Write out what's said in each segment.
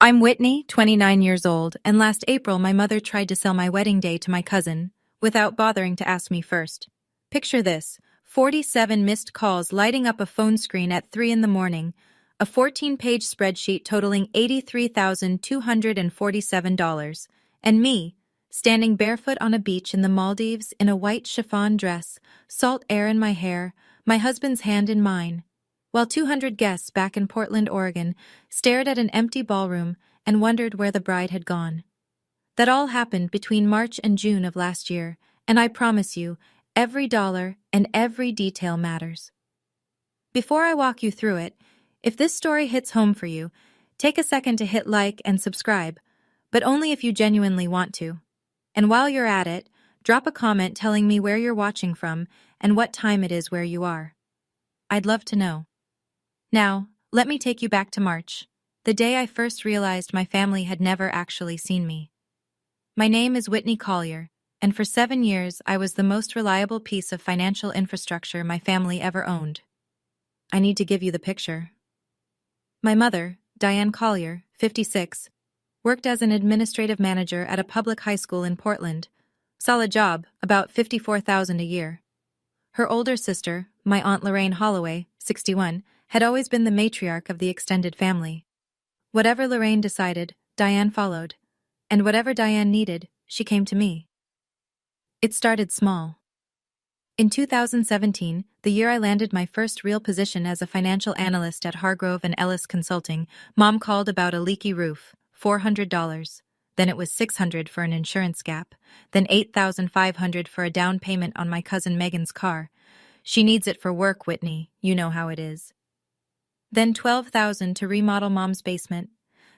I'm Whitney, 29 years old, and last April my mother tried to sell my wedding day to my cousin, without bothering to ask me first. Picture this: 47 missed calls lighting up a phone screen at 3 in the morning, a 14-page spreadsheet totaling $83,247, and me, standing barefoot on a beach in the Maldives in a white chiffon dress, salt air in my hair, my husband's hand in mine, while 200 guests back in Portland, Oregon, stared at an empty ballroom and wondered where the bride had gone. That all happened between March and June of last year, and I promise you, every dollar and every detail matters. Before I walk you through it, if this story hits home for you, take a second to hit like and subscribe, but only if you genuinely want to. And while you're at it, drop a comment telling me where you're watching from and what time it is where you are. I'd love to know. Now, let me take you back to March, the day I first realized my family had never actually seen me. My name is Whitney Collier, and for 7 years I was the most reliable piece of financial infrastructure my family ever owned. I need to give you the picture. My mother, Diane Collier, 56, worked as an administrative manager at a public high school in Portland. Solid job, about $54,000 a year. Her older sister, my Aunt Lorraine Holloway, 61, had always been the matriarch of the extended family. Whatever Lorraine decided, Diane followed, and whatever Diane needed, she came to me. It started small. In 2017, the year I landed my first real position as a financial analyst at Hargrove and Ellis Consulting, Mom called about a leaky roof, $400. Then it was $600 for an insurance gap, then $8,500 for a down payment on my cousin Megan's car. She needs it for work, Whitney, you know how it is. Then $12,000 to remodel Mom's basement,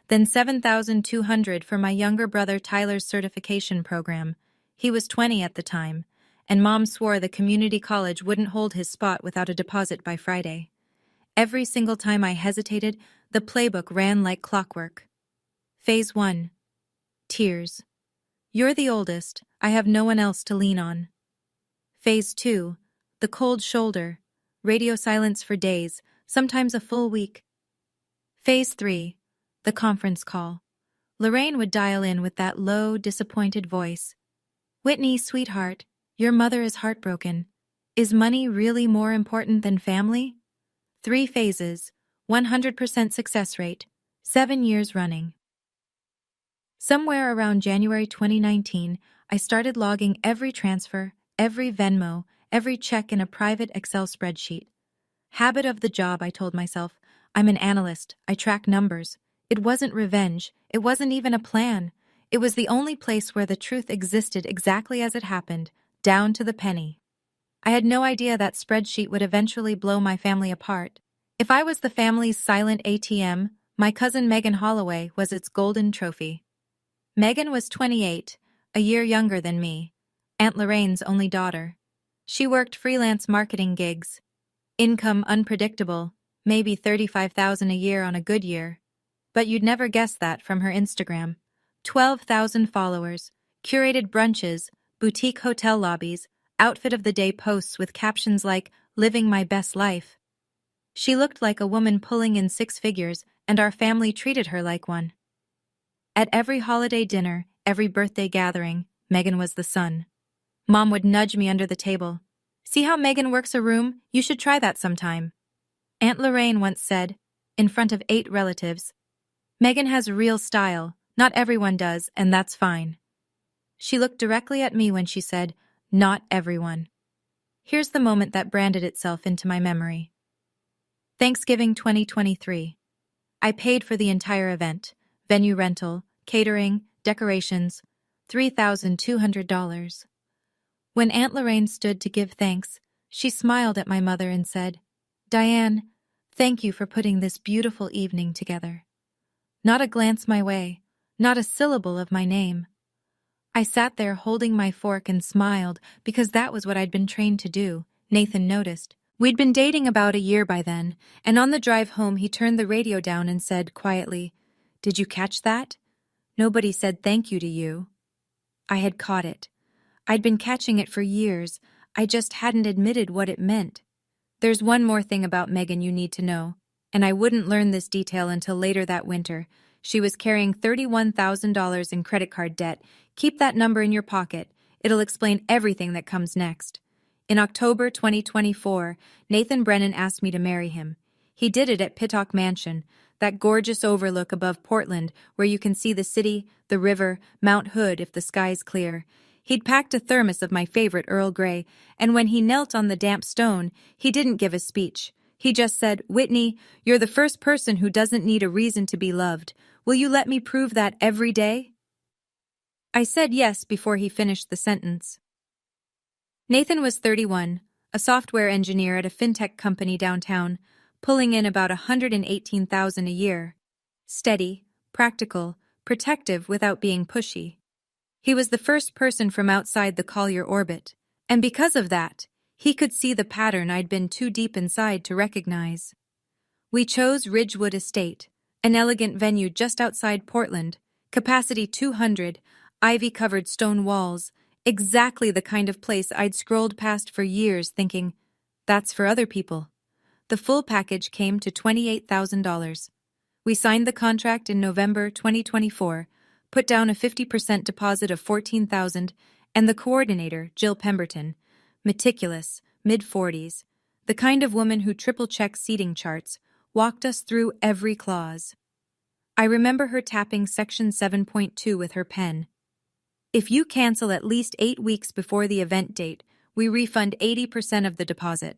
then $7,200 for my younger brother Tyler's certification program. He was 20 at the time, and Mom swore the community college wouldn't hold his spot without a deposit by Friday. Every single time I hesitated, the playbook ran like clockwork. Phase 1. Tears. You're the oldest, I have no one else to lean on. Phase 2. The cold shoulder. Radio silence for days, sometimes a full week. Phase 3. The conference call. Lorraine would dial in with that low, disappointed voice. Whitney, sweetheart, your mother is heartbroken. Is money really more important than family? 3 phases, 100% success rate, 7 years running. Somewhere around January 2019, I started logging every transfer, every Venmo, every check in a private Excel spreadsheet. Habit of the job, I told myself. I'm an analyst. I track numbers. It wasn't revenge. It wasn't even a plan. It was the only place where the truth existed exactly as it happened, down to the penny. I had no idea that spreadsheet would eventually blow my family apart. If I was the family's silent ATM, my cousin Megan Holloway was its golden trophy. Megan was 28, a year younger than me, Aunt Lorraine's only daughter. She worked freelance marketing gigs. Income unpredictable, maybe $35,000 a year on a good year. But you'd never guess that from her Instagram. 12,000 followers, curated brunches, boutique hotel lobbies, outfit of the day posts with captions like, "Living my best life." She looked like a woman pulling in 6 figures, and our family treated her like one. At every holiday dinner, every birthday gathering, Megan was the sun. Mom would nudge me under the table. See how Megan works a room? You should try that sometime. Aunt Lorraine once said, in front of 8 relatives, Megan has real style. Not everyone does, and that's fine. She looked directly at me when she said, not everyone. Here's the moment that branded itself into my memory. Thanksgiving 2023. I paid for the entire event, venue rental, catering, decorations, $3,200. When Aunt Lorraine stood to give thanks, she smiled at my mother and said, Diane, thank you for putting this beautiful evening together. Not a glance my way, not a syllable of my name. I sat there holding my fork and smiled because that was what I'd been trained to do, Nathan noticed. We'd been dating about a year by then, and on the drive home he turned the radio down and said quietly, Did you catch that? Nobody said thank you to you. I had caught it. I'd been catching it for years. I just hadn't admitted what it meant. There's one more thing about Megan you need to know, and I wouldn't learn this detail until later that winter. She was carrying $31,000 in credit card debt. Keep that number in your pocket. It'll explain everything that comes next. In October 2024, Nathan Brennan asked me to marry him. He did it at Pittock Mansion, that gorgeous overlook above Portland where you can see the city, the river, Mount Hood if the sky's clear. He'd packed a thermos of my favorite Earl Grey, and when he knelt on the damp stone, he didn't give a speech. He just said, "Whitney, you're the first person who doesn't need a reason to be loved. Will you let me prove that every day?" I said yes before he finished the sentence. Nathan was 31, a software engineer at a fintech company downtown, pulling in about $118,000 a year. Steady, practical, protective without being pushy. He was the first person from outside the Collier orbit, and because of that, he could see the pattern I'd been too deep inside to recognize. We chose Ridgewood Estate, an elegant venue just outside Portland, capacity 200, ivy-covered stone walls, exactly the kind of place I'd scrolled past for years thinking, that's for other people. The full package came to $28,000. We signed the contract in November 2024, put down a 50% deposit of $14,000, and the coordinator, Jill Pemberton, meticulous, mid-40s, the kind of woman who triple-checks seating charts, walked us through every clause. I remember her tapping Section 7.2 with her pen. If you cancel at least 8 weeks before the event date, we refund 80% of the deposit.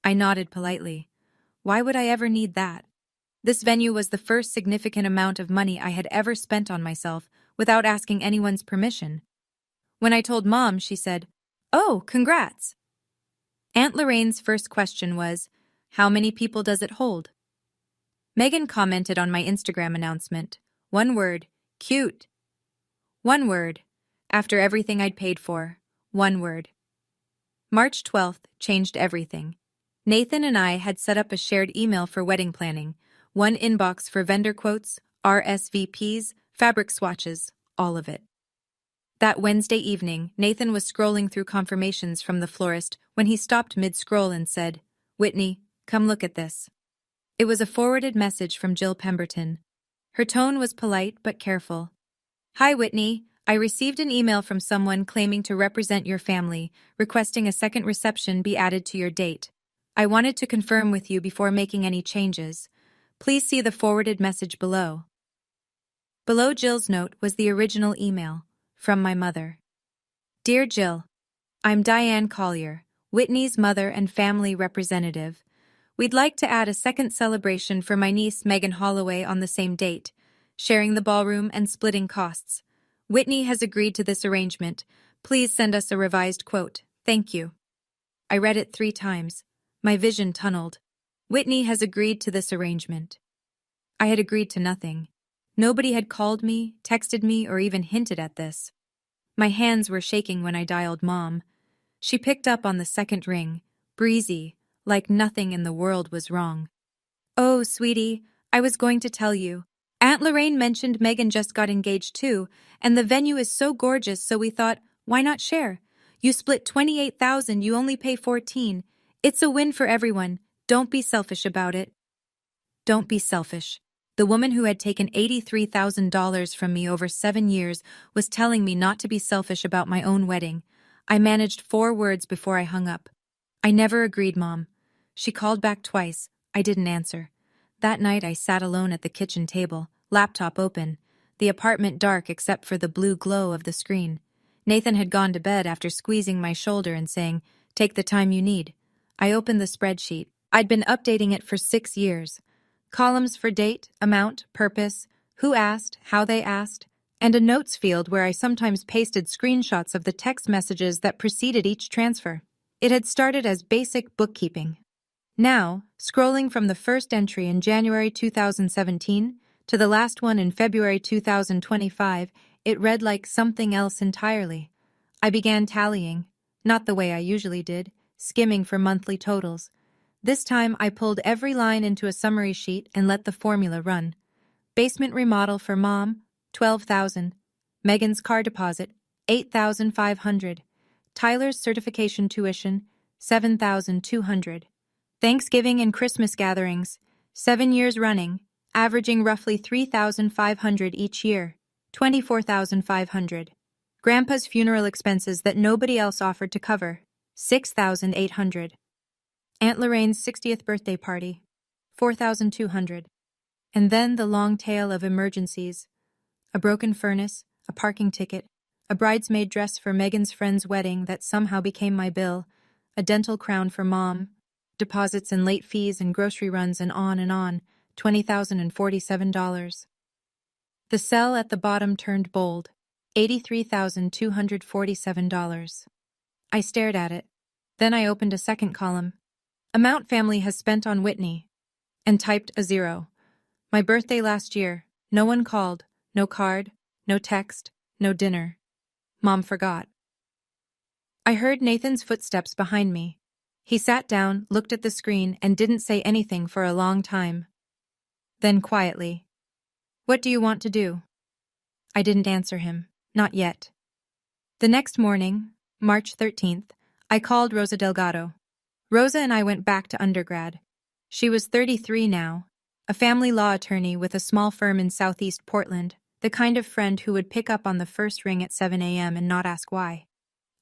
I nodded politely. Why would I ever need that? This venue was the first significant amount of money I had ever spent on myself without asking anyone's permission. When I told Mom, she said, "Oh, congrats." Aunt Lorraine's first question was, "How many people does it hold?" Megan commented on my Instagram announcement. One word, cute. One word, after everything I'd paid for. One word. March 12th changed everything. Nathan and I had set up a shared email for wedding planning, one inbox for vendor quotes, RSVPs, fabric swatches, all of it. That Wednesday evening, Nathan was scrolling through confirmations from the florist when he stopped mid-scroll and said, "Whitney, come look at this." It was a forwarded message from Jill Pemberton. Her tone was polite but careful. "Hi, Whitney. I received an email from someone claiming to represent your family, requesting a second reception be added to your date. I wanted to confirm with you before making any changes. Please see the forwarded message below." Below Jill's note was the original email, from my mother. "Dear Jill, I'm Diane Collier, Whitney's mother and family representative. We'd like to add a second celebration for my niece Megan Holloway on the same date, sharing the ballroom and splitting costs. Whitney has agreed to this arrangement. Please send us a revised quote. Thank you." I read it 3 times. My vision tunneled. Whitney has agreed to this arrangement. I had agreed to nothing. Nobody had called me, texted me, or even hinted at this. My hands were shaking when I dialed Mom. She picked up on the second ring, breezy, like nothing in the world was wrong. "Oh, sweetie, I was going to tell you. Aunt Lorraine mentioned Megan just got engaged too, and the venue is so gorgeous, so we thought, why not share? You split $28,000, you only pay $14,000. It's a win for everyone. Don't be selfish about it." Don't be selfish. The woman who had taken $83,000 from me over 7 years was telling me not to be selfish about my own wedding. I managed 4 words before I hung up. "I never agreed, Mom." She called back twice. I didn't answer. That night I sat alone at the kitchen table, laptop open, the apartment dark except for the blue glow of the screen. Nathan had gone to bed after squeezing my shoulder and saying, "Take the time you need." I opened the spreadsheet. I'd been updating it for 6 years. Columns for date, amount, purpose, who asked, how they asked, and a notes field where I sometimes pasted screenshots of the text messages that preceded each transfer. It had started as basic bookkeeping. Now, scrolling from the first entry in January 2017 to the last one in February 2025, it read like something else entirely. I began tallying, not the way I usually did, skimming for monthly totals. This time I pulled every line into a summary sheet and let the formula run. Basement remodel for Mom, $12,000. Megan's car deposit, $8,500. Tyler's certification tuition, $7,200. Thanksgiving and Christmas gatherings, 7 years running, averaging roughly $3,500 each year, $24,500. Grandpa's funeral expenses that nobody else offered to cover, $6,800. Aunt Lorraine's 60th birthday party, $4,200. And then the long tail of emergencies. A broken furnace, a parking ticket, a bridesmaid dress for Megan's friend's wedding that somehow became my bill, a dental crown for Mom, deposits and late fees and grocery runs and on, $20,047. The cell at the bottom turned bold, $83,247. I stared at it. Then I opened a second column. Amount family has spent on Whitney. And typed a 0. My birthday last year. No one called. No card. No text. No dinner. Mom forgot. I heard Nathan's footsteps behind me. He sat down, looked at the screen, and didn't say anything for a long time. Then quietly, "What do you want to do?" I didn't answer him. Not yet. The next morning, March 13th, I called Rosa Delgado. Rosa and I went back to undergrad. She was 33 now, a family law attorney with a small firm in Southeast Portland, the kind of friend who would pick up on the first ring at 7 a.m. and not ask why.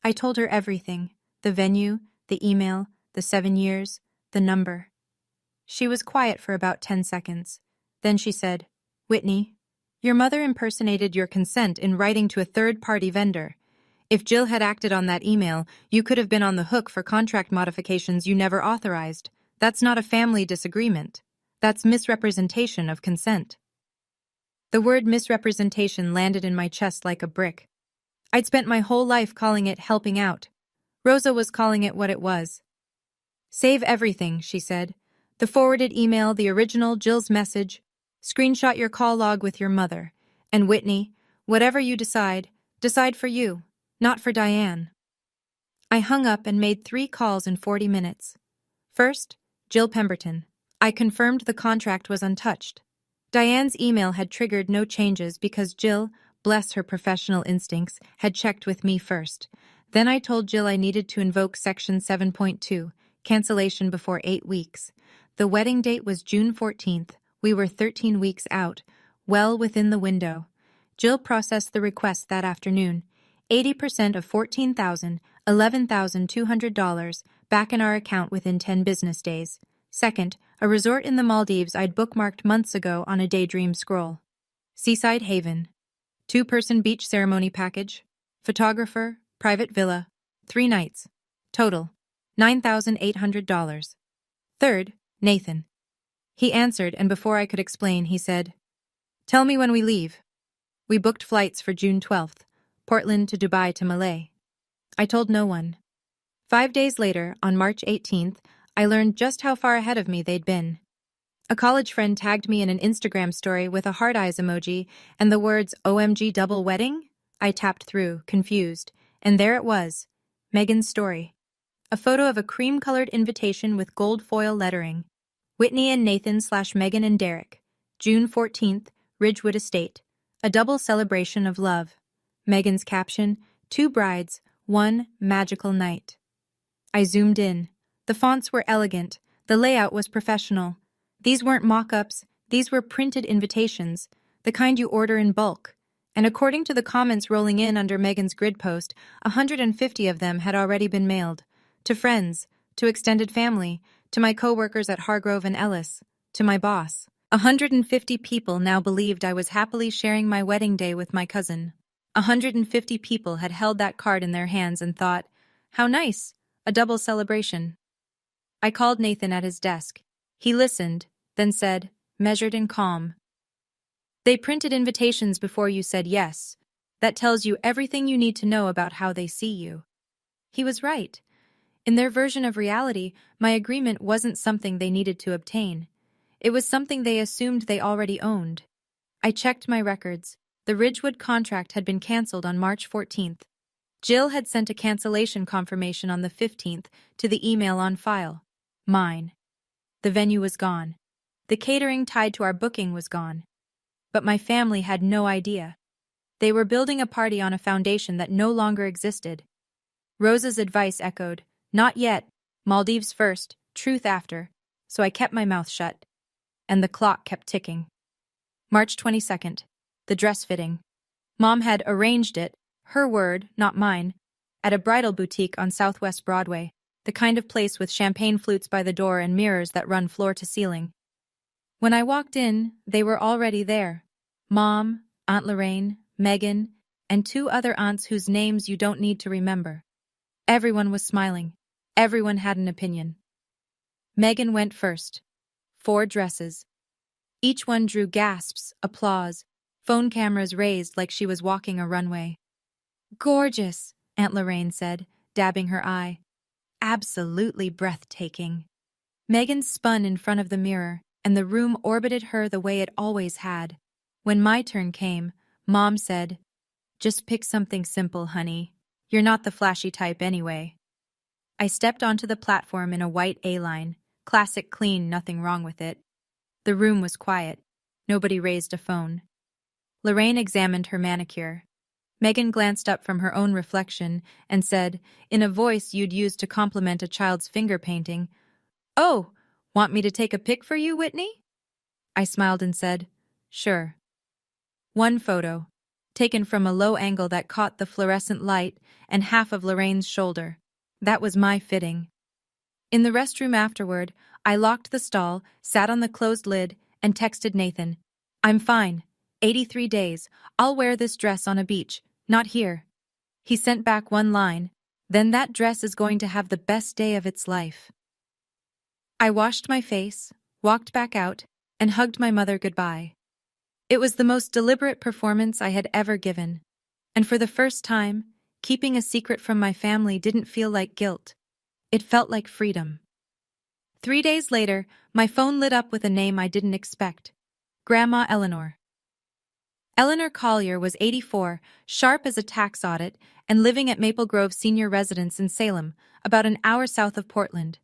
I told her everything, the venue, the email, the 7 years, the number. She was quiet for about 10 seconds. Then she said, "Whitney, your mother impersonated your consent in writing to a third-party vendor. If Jill had acted on that email, you could have been on the hook for contract modifications you never authorized. That's not a family disagreement. That's misrepresentation of consent." The word misrepresentation landed in my chest like a brick. I'd spent my whole life calling it helping out. Rosa was calling it what it was. "Save everything," she said. "The forwarded email, the original, Jill's message. Screenshot your call log with your mother. And Whitney, whatever you decide for you, not for Diane." I hung up and made 3 calls in 40 minutes. First, Jill Pemberton. I confirmed the contract was untouched. Diane's email had triggered no changes because Jill, bless her professional instincts, had checked with me first. Then I told Jill I needed to invoke Section 7.2, cancellation before 8 weeks. The wedding date was June 14th. We were 13 weeks out, well within the window. Jill processed the request that afternoon. 80% of $14,000, $11,200 back in our account within 10 business days. Second, a resort in the Maldives I'd bookmarked months ago on a daydream scroll. Seaside Haven. 2-person beach ceremony package. Photographer, private villa. 3 nights. Total, $9,800. Third, Nathan. He answered, and before I could explain, he said, "Tell me when we leave." We booked flights for June 12th, Portland to Dubai to Malay. I told no one. 5 days later, on March 18th, I learned just how far ahead of me they'd been. A college friend tagged me in an Instagram story with a heart eyes emoji and the words "OMG double wedding?" I tapped through, confused, and there it was, Megan's story. A photo of a cream-colored invitation with gold foil lettering. Whitney and Nathan/Megan and Derek. June 14th, Ridgewood Estate. A double celebration of love. Megan's caption, 2 brides, 1 magical night. I zoomed in. The fonts were elegant. The layout was professional. These weren't mock-ups. These were printed invitations, the kind you order in bulk. And according to the comments rolling in under Megan's grid post, 150 of them had already been mailed. To friends, to extended family, to my co-workers at Hargrove and Ellis, to my boss. 150 people now believed I was happily sharing my wedding day with my cousin. 150 people had held that card in their hands and thought, "How nice, a double celebration." I called Nathan at his desk. He listened, then said, measured and calm, "They printed invitations before you said yes. That tells you everything you need to know about how they see you." He was right. In their version of reality, my agreement wasn't something they needed to obtain. It was something they assumed they already owned. I checked my records. The Ridgewood contract had been canceled on March 14th. Jill had sent a cancellation confirmation on the 15th to the email on file. Mine. The venue was gone. The catering tied to our booking was gone. But my family had no idea. They were building a party on a foundation that no longer existed. Rosa's advice echoed, "Not yet, Maldives first, truth after," so I kept my mouth shut. And the clock kept ticking. March 22nd. The dress fitting. Mom had arranged it, her word, not mine, at a bridal boutique on Southwest Broadway, the kind of place with champagne flutes by the door and mirrors that run floor to ceiling. When I walked in, they were already there. Mom, Aunt Lorraine, Megan, and two other aunts whose names you don't need to remember. Everyone was smiling. Everyone had an opinion. Megan went first. 4 dresses. Each one drew gasps, applause, phone cameras raised like she was walking a runway. Gorgeous, Aunt Lorraine said, dabbing her eye. Absolutely breathtaking. Megan spun in front of the mirror, and the room orbited her the way it always had. When my turn came, Mom said, "Just pick something simple, honey. You're not the flashy type anyway." I stepped onto the platform in a white A-line. Classic clean, nothing wrong with it. The room was quiet. Nobody raised a phone. Lorraine examined her manicure. Megan glanced up from her own reflection and said, in a voice you'd use to compliment a child's finger painting, "Oh, want me to take a pic for you, Whitney?" I smiled and said, "Sure." One photo, taken from a low angle that caught the fluorescent light and half of Lorraine's shoulder. That was my fitting. In the restroom afterward, I locked the stall, sat on the closed lid, and texted Nathan, "I'm fine. 83 days. I'll wear this dress on a beach, not here." He sent back one line, "Then that dress is going to have the best day of its life." I washed my face, walked back out, and hugged my mother goodbye. It was the most deliberate performance I had ever given, and for the first time, keeping a secret from my family didn't feel like guilt. It felt like freedom. 3 days later, my phone lit up with a name I didn't expect. Grandma Eleanor. Eleanor Collier was 84, sharp as a tax audit, and living at Maple Grove Senior Residence in Salem, about an hour south of Portland.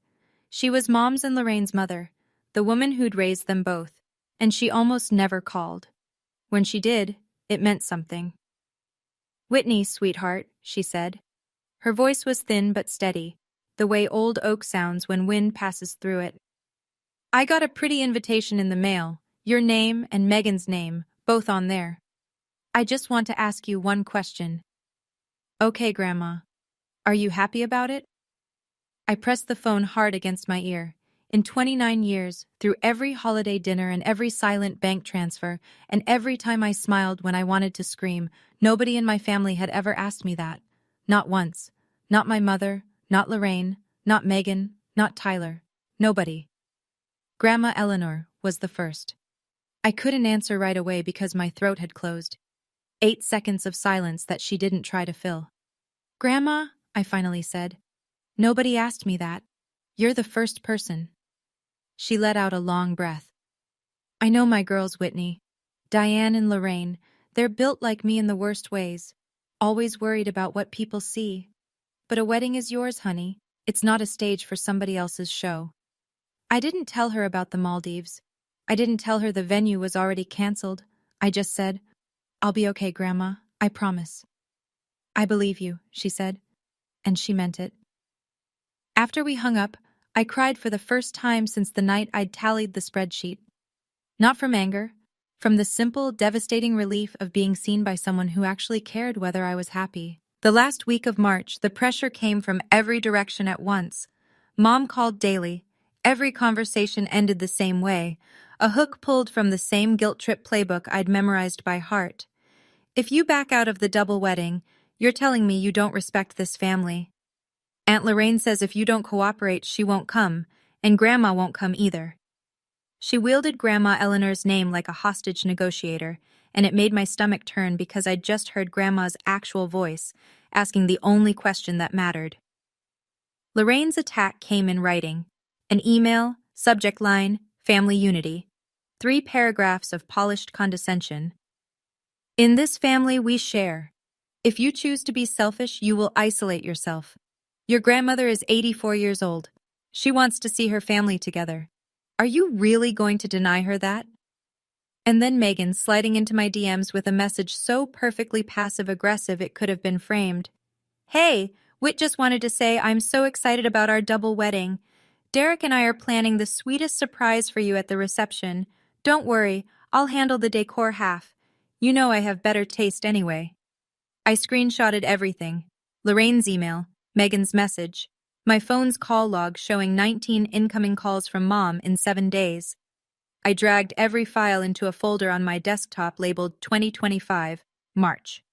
She was Mom's and Lorraine's mother, the woman who'd raised them both, and she almost never called. When she did, it meant something. "Whitney, sweetheart," she said. Her voice was thin but steady, the way old oak sounds when wind passes through it. "I got a pretty invitation in the mail, your name and Megan's name, both on there. I just want to ask you one question." "Okay, Grandma. Are you happy about it?" I pressed the phone hard against my ear. In 29 years, through every holiday dinner and every silent bank transfer, and every time I smiled when I wanted to scream, nobody in my family had ever asked me that. Not once. Not my mother, not Lorraine, not Megan, not Tyler. Nobody. Grandma Eleanor was the first. I couldn't answer right away because my throat had closed. 8 seconds of silence that she didn't try to fill. "Grandma," I finally said, "nobody asked me that. You're the first person." She let out a long breath. "I know my girls, Whitney. Diane and Lorraine, they're built like me in the worst ways. Always worried about what people see. But a wedding is yours, honey. It's not a stage for somebody else's show." I didn't tell her about the Maldives. I didn't tell her the venue was already canceled. I just said, "I'll be okay, Grandma. I promise." "I believe you," she said. And she meant it. After we hung up, I cried for the first time since the night I'd tallied the spreadsheet. Not from anger, from the simple, devastating relief of being seen by someone who actually cared whether I was happy. The last week of March, the pressure came from every direction at once. Mom called daily. Every conversation ended the same way, a hook pulled from the same guilt trip playbook I'd memorized by heart. "If you back out of the double wedding, you're telling me you don't respect this family. Aunt Lorraine says if you don't cooperate, she won't come, and Grandma won't come either." She wielded Grandma Eleanor's name like a hostage negotiator, and it made my stomach turn because I'd just heard Grandma's actual voice, asking the only question that mattered. Lorraine's attack came in writing. An email, subject line, family unity. 3 paragraphs of polished condescension. "In this family we share. If you choose to be selfish, you will isolate yourself. Your grandmother is 84 years old. She wants to see her family together. Are you really going to deny her that?" And then Megan sliding into my DMs with a message so perfectly passive-aggressive it could have been framed. "Hey, Whit just wanted to say I'm so excited about our double wedding. Derek and I are planning the sweetest surprise for you at the reception. Don't worry, I'll handle the decor half. You know I have better taste anyway. I screenshotted everything. Lorraine's email, Megan's message, my phone's call log showing 19 incoming calls from Mom in 7 days. I dragged every file into a folder on my desktop labeled 2025, March.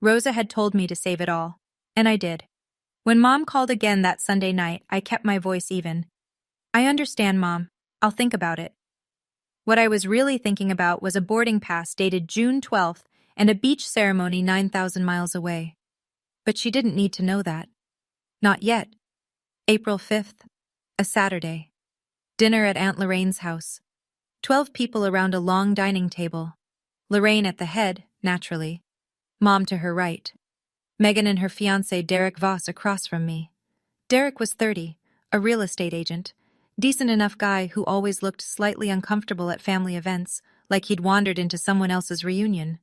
Rosa had told me to save it all, and I did. When Mom called again that Sunday night, I kept my voice even. I understand, Mom. I'll think about it. What I was really thinking about was a boarding pass dated June 12th and a beach ceremony 9,000 miles away. But she didn't need to know that. Not yet. April 5th, a Saturday. Dinner at Aunt Lorraine's house. 12 people around a long dining table. Lorraine at the head, naturally. Mom to her right. Megan and her fiancé Derek Voss across from me. Derek was 30, a real estate agent. Decent enough guy who always looked slightly uncomfortable at family events, like he'd wandered into someone else's reunion.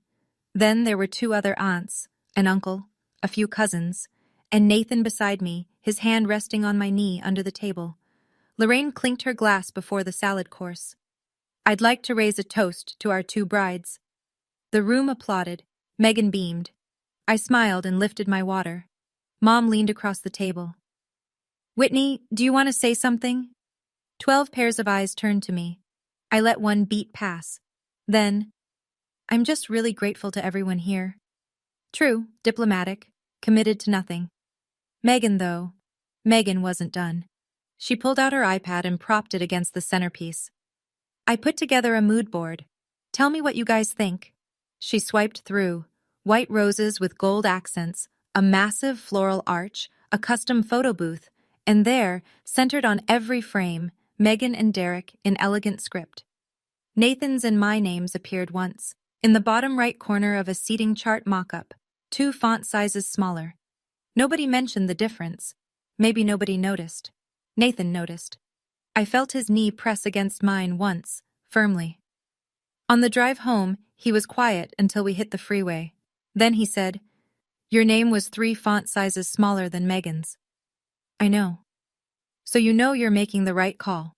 Then there were 2 other aunts, an uncle, a few cousins, and Nathan beside me, his hand resting on my knee under the table. Lorraine clinked her glass before the salad course. I'd like to raise a toast to our 2 brides. The room applauded. Megan beamed. I smiled and lifted my water. Mom leaned across the table. Whitney, do you want to say something? 12 pairs of eyes turned to me. I let one beat pass. Then, I'm just really grateful to everyone here. True, diplomatic, committed to nothing. Megan wasn't done. She pulled out her iPad and propped it against the centerpiece. I put together a mood board. Tell me what you guys think. She swiped through. White roses with gold accents, a massive floral arch, a custom photo booth, and there, centered on every frame, Megan and Derek in elegant script. Nathan's and my names appeared once, in the bottom right corner of a seating chart mock-up, 2 font sizes smaller. Nobody mentioned the difference. Maybe nobody noticed. Nathan noticed. I felt his knee press against mine once, firmly. On the drive home, he was quiet until we hit the freeway. Then he said, "Your name was 3 font sizes smaller than Megan's." I know. So you know you're making the right call.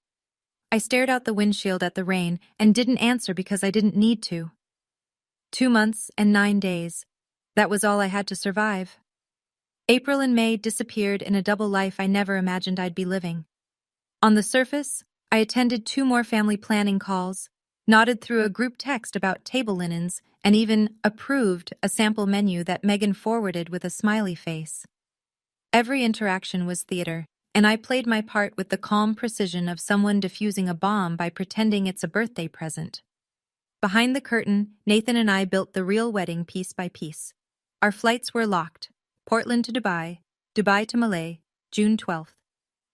I stared out the windshield at the rain and didn't answer because I didn't need to. 2 months and 9 days. That was all I had to survive. April and May disappeared in a double life I never imagined I'd be living. On the surface, I attended 2 more family planning calls, nodded through a group text about table linens, and even approved a sample menu that Megan forwarded with a smiley face. Every interaction was theater, and I played my part with the calm precision of someone defusing a bomb by pretending it's a birthday present. Behind the curtain, Nathan and I built the real wedding piece by piece. Our flights were locked. Portland to Dubai, Dubai to Malay, June 12th.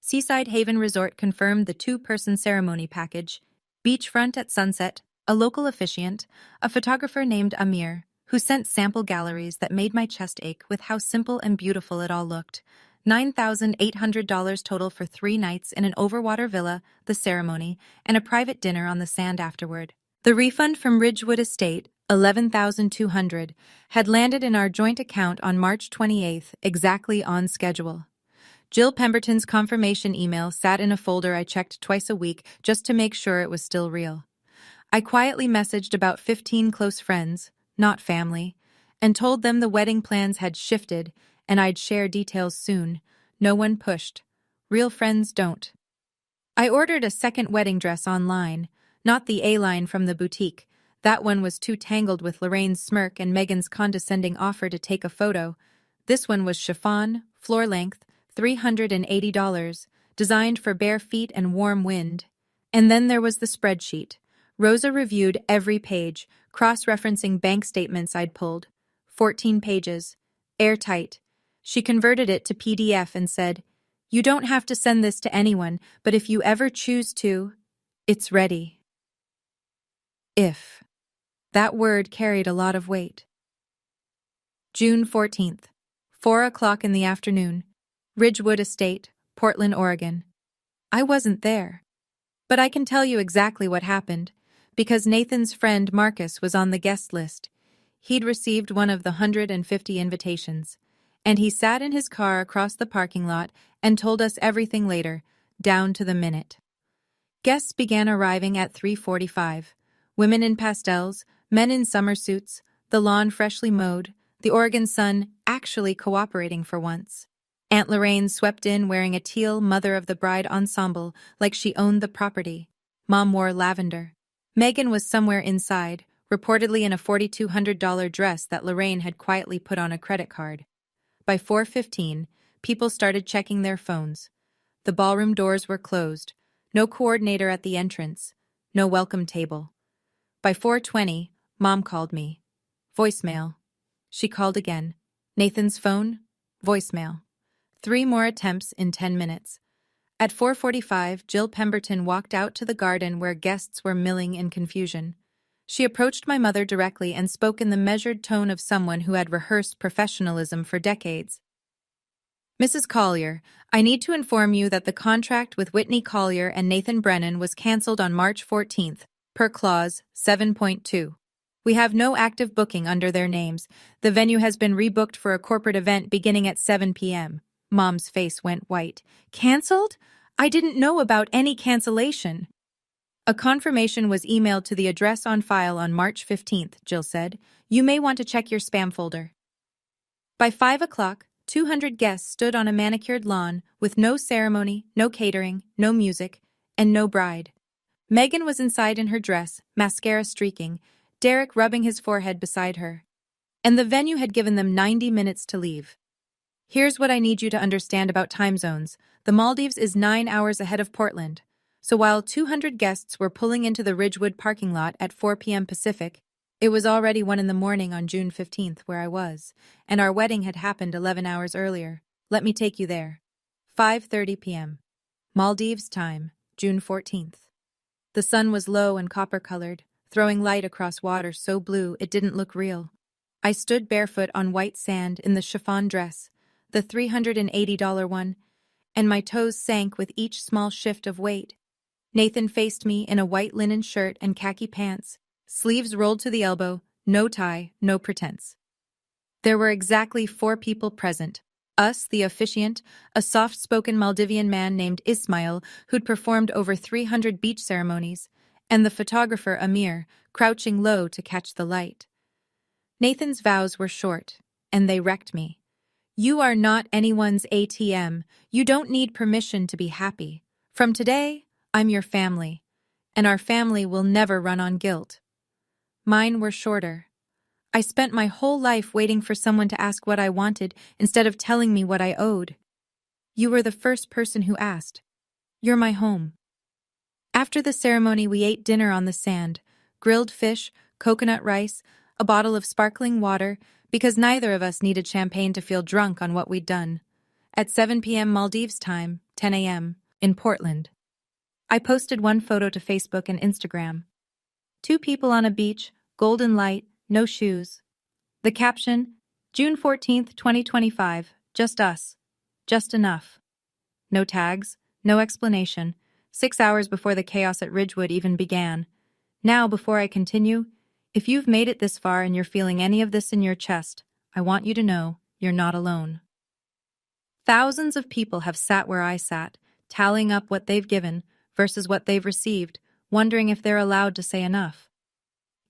Seaside Haven Resort confirmed the 2-person ceremony package. Beachfront at sunset, a local officiant, a photographer named Amir, who sent sample galleries that made my chest ache with how simple and beautiful it all looked. $9,800 total for 3 nights in an overwater villa, the ceremony, and a private dinner on the sand afterward. The refund from Ridgewood Estate, $11,200, had landed in our joint account on March 28th, exactly on schedule. Jill Pemberton's confirmation email sat in a folder I checked twice a week just to make sure it was still real. I quietly messaged about 15 close friends, not family, and told them the wedding plans had shifted and I'd share details soon. No one pushed. Real friends don't. I ordered a second wedding dress online, not the A-line from the boutique. That one was too tangled with Lorraine's smirk and Megan's condescending offer to take a photo. This one was chiffon, floor length, $380, designed for bare feet and warm wind. And then there was the spreadsheet. Rosa reviewed every page, cross-referencing bank statements I'd pulled. 14 pages. Airtight. She converted it to PDF and said, "You don't have to send this to anyone, but if you ever choose to, it's ready." If. That word carried a lot of weight. June 14th, 4 o'clock in the afternoon. Ridgewood Estate, Portland, Oregon. I wasn't there. But I can tell you exactly what happened, because Nathan's friend Marcus was on the guest list. He'd received one of the 150 invitations, and he sat in his car across the parking lot and told us everything later, down to the minute. Guests began arriving at 3:45. Women in pastels, men in summer suits, the lawn freshly mowed, the Oregon sun actually cooperating for once. Aunt Lorraine swept in wearing a teal mother of the bride ensemble like she owned the property. Mom wore lavender. Megan was somewhere inside, reportedly in a $4,200 dress that Lorraine had quietly put on a credit card. By 4:15, people started checking their phones. The ballroom doors were closed. No coordinator at the entrance. No welcome table. By 4:20, Mom called me. Voicemail. She called again. Nathan's phone? Voicemail. 3 more attempts in 10 minutes. At 4:45, Jill Pemberton walked out to the garden where guests were milling in confusion. She approached my mother directly and spoke in the measured tone of someone who had rehearsed professionalism for decades. Mrs. Collier, I need to inform you that the contract with Whitney Collier and Nathan Brennan was canceled on March 14th, per clause 7.2. We have no active booking under their names. The venue has been rebooked for a corporate event beginning at 7 p.m. Mom's face went white. Canceled? I didn't know about any cancellation. A confirmation was emailed to the address on file on March 15th, Jill said. You may want to check your spam folder. By 5 o'clock, 200 guests stood on a manicured lawn with no ceremony, no catering, no music, and no bride. Megan was inside in her dress, mascara streaking, Derek rubbing his forehead beside her. And the venue had given them 90 minutes to leave. Here's what I need you to understand about time zones. The Maldives is 9 hours ahead of Portland. So while 200 guests were pulling into the Ridgewood parking lot at 4 p.m. Pacific, it was already 1 in the morning on June 15th where I was, and our wedding had happened 11 hours earlier. Let me take you there. 5:30 p.m. Maldives time, June 14th. The sun was low and copper-colored, throwing light across water so blue it didn't look real. I stood barefoot on white sand in the chiffon dress, the $380 one, and my toes sank with each small shift of weight. Nathan faced me in a white linen shirt and khaki pants, sleeves rolled to the elbow, no tie, no pretense. There were exactly 4 people present. Us, the officiant, a soft-spoken Maldivian man named Ismail who'd performed over 300 beach ceremonies, and the photographer Amir, crouching low to catch the light. Nathan's vows were short, and they wrecked me. You are not anyone's ATM. You don't need permission to be happy. From today, I'm your family, and our family will never run on guilt. Mine were shorter. I spent my whole life waiting for someone to ask what I wanted instead of telling me what I owed. You were the first person who asked. You're my home. After the ceremony, we ate dinner on the sand, grilled fish, coconut rice, a bottle of sparkling water, because neither of us needed champagne to feel drunk on what we'd done. At 7 p.m. Maldives time, 10 a.m., in Portland. I posted one photo to Facebook and Instagram. 2 people on a beach, golden light, no shoes. The caption, June 14th, 2025, just us. Just enough. No tags, no explanation. 6 hours before the chaos at Ridgewood even began. Now, before I continue, if you've made it this far and you're feeling any of this in your chest, I want you to know you're not alone. Thousands of people have sat where I sat, tallying up what they've given versus what they've received, wondering if they're allowed to say enough.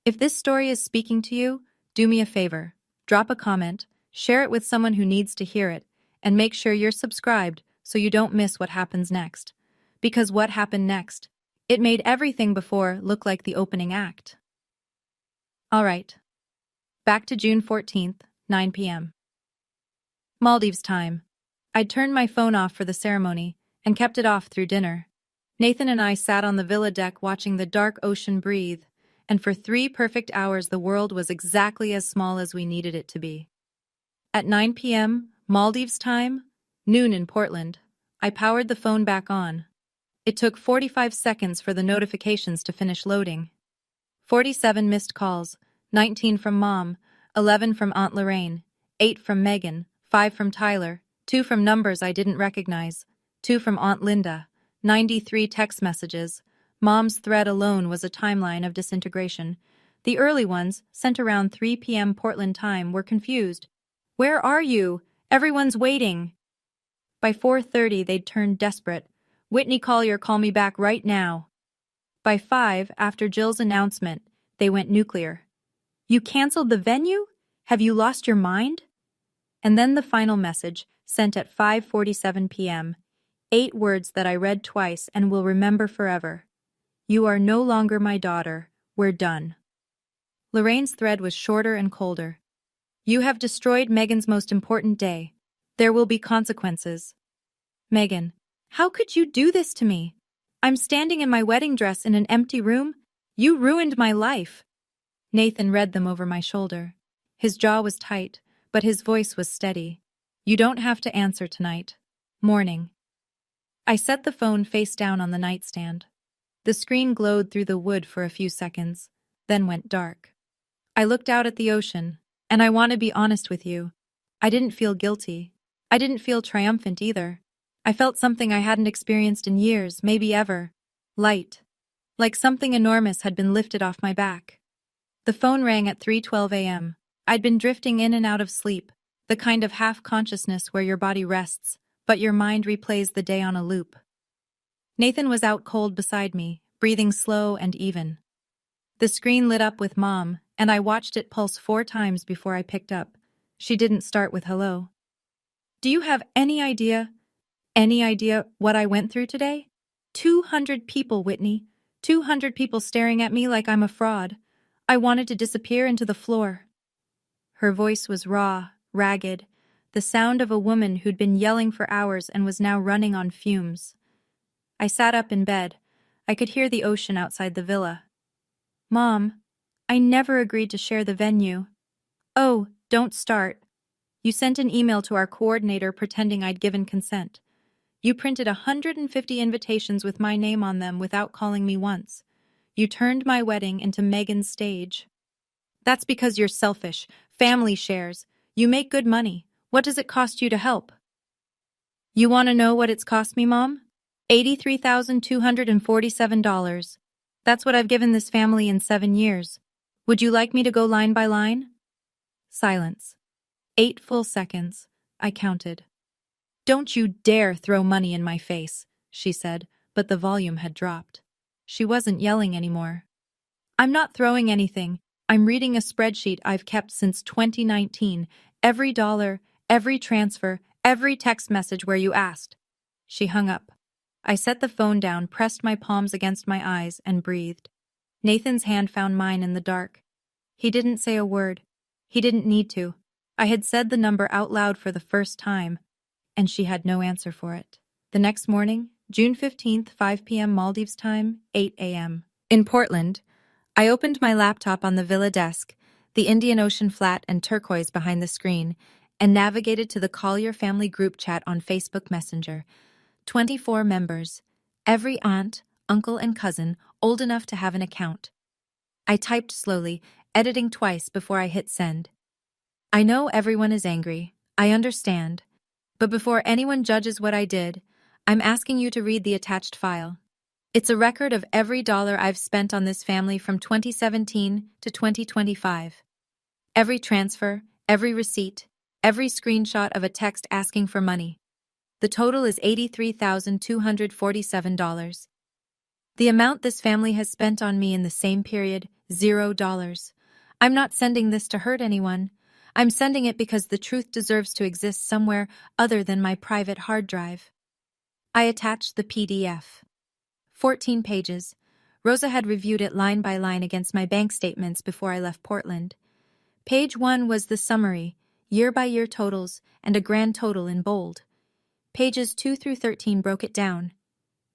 If this story is speaking to you, do me a favor. Drop a comment, share it with someone who needs to hear it, and make sure you're subscribed so you don't miss what happens next. Because what happened next? It made everything before look like the opening act. All right. Back to June 14th, 9 p.m. Maldives time. I'd turned my phone off for the ceremony and kept it off through dinner. Nathan and I sat on the villa deck watching the dark ocean breathe, and for 3 perfect hours the world was exactly as small as we needed it to be. At 9 p.m., Maldives time, noon in Portland, I powered the phone back on. It took 45 seconds for the notifications to finish loading. 47 missed calls, 19 from Mom, 11 from Aunt Lorraine, 8 from Megan, 5 from Tyler, 2 from numbers I didn't recognize, 2 from Aunt Linda, 93 text messages. Mom's thread alone was a timeline of disintegration. The early ones, sent around 3 p.m. Portland time, were confused. Where are you? Everyone's waiting. By 4:30, they'd turned desperate. Whitney Collier, call me back right now. By 5, after Jill's announcement, They went nuclear. You canceled the venue? Have you lost your mind? And then the final message, sent at 5:47 p.m. 8 words that I read twice and will remember forever. You are no longer my daughter. We're done. Lorraine's thread was shorter and colder. You have destroyed Megan's most important day. There will be consequences. Megan, how could you do this to me? I'm standing in my wedding dress in an empty room. You ruined my life. Nathan read them over my shoulder. His jaw was tight, but his voice was steady. You don't have to answer tonight. Morning. I set the phone face down on the nightstand. The screen glowed through the wood for a few seconds, then went dark. I looked out at the ocean, and I want to be honest with you. I didn't feel guilty. I didn't feel triumphant either. I felt something I hadn't experienced in years, maybe ever. Light. Like something enormous had been lifted off my back. The phone rang at 3:12 a.m. I'd been drifting in and out of sleep, the kind of half-consciousness where your body rests, but your mind replays the day on a loop. Nathan was out cold beside me, breathing slow and even. The screen lit up with Mom, and I watched it pulse 4 times before I picked up. She didn't start with hello. Do you have any idea what I went through today? 200 people, Whitney. 200 people staring at me like I'm a fraud. I wanted to disappear into the floor. Her voice was raw, ragged, the sound of a woman who'd been yelling for hours and was now running on fumes. I sat up in bed. I could hear the ocean outside the villa. Mom, I never agreed to share the venue. Oh, don't start. You sent an email to our coordinator pretending I'd given consent. You printed 150 invitations with my name on them without calling me once. You turned my wedding into Megan's stage. That's because you're selfish. Family shares. You make good money. What does it cost you to help? You want to know what it's cost me, Mom? $83,247. That's what I've given this family in 7 years. Would you like me to go line by line? Silence. 8 full seconds. I counted. Don't you dare throw money in my face, she said, but the volume had dropped. She wasn't yelling anymore. I'm not throwing anything. I'm reading a spreadsheet I've kept since 2019. Every dollar, every transfer, every text message where you asked. She hung up. I set the phone down, pressed my palms against my eyes, and breathed. Nathan's hand found mine in the dark. He didn't say a word. He didn't need to. I had said the number out loud for the first time, and she had no answer for it. The next morning, June 15th, 5 p.m. Maldives time, 8 a.m. In Portland, I opened my laptop on the villa desk, the Indian Ocean flat and turquoise behind the screen, and navigated to the Collier family group chat on Facebook Messenger. 24 members, every aunt, uncle, and cousin old enough to have an account. I typed slowly, editing twice before I hit send. I know everyone is angry. I understand. But before anyone judges what I did, I'm asking you to read the attached file. It's a record of every dollar I've spent on this family from 2017 to 2025. Every transfer, every receipt, every screenshot of a text asking for money. The total is $83,247. The amount this family has spent on me in the same period, $0. I'm not sending this to hurt anyone. I'm sending it because the truth deserves to exist somewhere other than my private hard drive. I attached the PDF. 14 pages. Rosa had reviewed it line by line against my bank statements before I left Portland. Page 1 was the summary, year-by-year totals, and a grand total in bold. Pages 2 through 13 broke it down.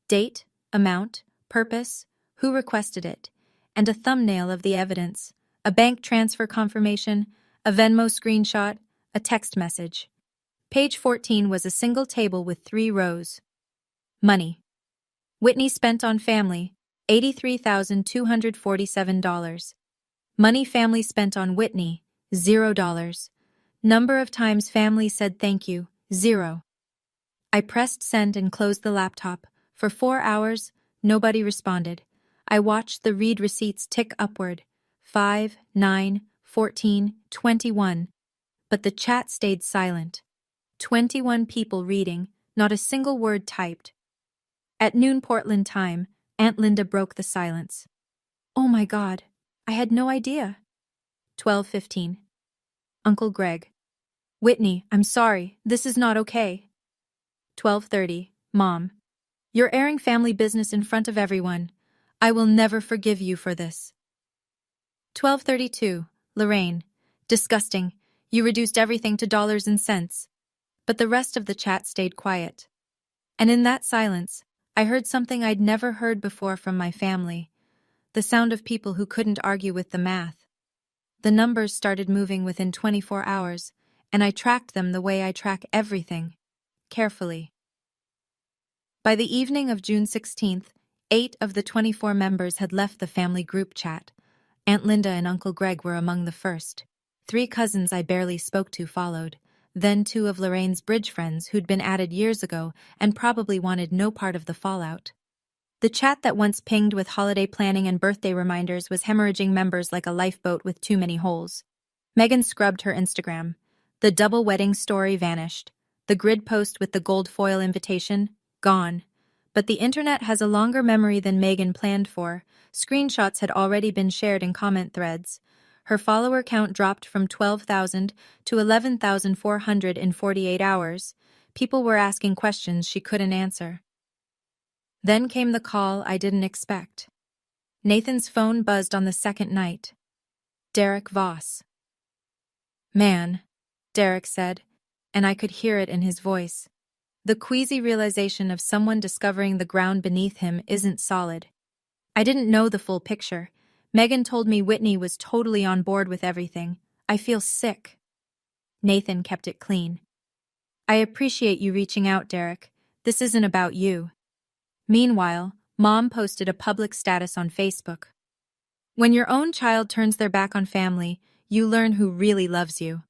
Date, amount, purpose, who requested it, and a thumbnail of the evidence, a bank transfer confirmation, a Venmo screenshot, a text message. Page 14 was a single table with 3 rows. Money. Whitney spent on family, $83,247. Money family spent on Whitney, $0. Number of times family said thank you, 0. I pressed send and closed the laptop. For 4 hours, nobody responded. I watched the read receipts tick upward. 5, 9, 14, 21. But the chat stayed silent. 21 people reading, not a single word typed. At noon Portland time, Aunt Linda broke the silence. Oh my God, I had no idea. 12:15. Uncle Greg. Whitney, I'm sorry, this is not okay. 12:30. Mom. You're airing family business in front of everyone. I will never forgive you for this. 12:32. Lorraine. Disgusting. You reduced everything to dollars and cents. But the rest of the chat stayed quiet. And in that silence, I heard something I'd never heard before from my family. The sound of people who couldn't argue with the math. The numbers started moving within 24 hours, and I tracked them the way I track everything, carefully. By the evening of June 16th, 8 of the 24 members had left the family group chat. Aunt Linda and Uncle Greg were among the first. 3 cousins I barely spoke to followed, then 2 of Lorraine's bridge friends who'd been added years ago and probably wanted no part of the fallout. The chat that once pinged with holiday planning and birthday reminders was hemorrhaging members like a lifeboat with too many holes. Megan scrubbed her Instagram. The double wedding story vanished. The grid post with the gold foil invitation, gone. But the internet has a longer memory than Megan planned for. Screenshots had already been shared in comment threads. Her follower count dropped from 12,000 to 11,400 in 48 hours. People were asking questions she couldn't answer. Then came the call I didn't expect. Nathan's phone buzzed on the second night. Derek Voss. Man, Derek said, and I could hear it in his voice. The queasy realization of someone discovering the ground beneath him isn't solid. I didn't know the full picture. Megan told me Whitney was totally on board with everything. I feel sick. Nathan kept it clean. I appreciate you reaching out, Derek. This isn't about you. Meanwhile, Mom posted a public status on Facebook. When your own child turns their back on family, you learn who really loves you.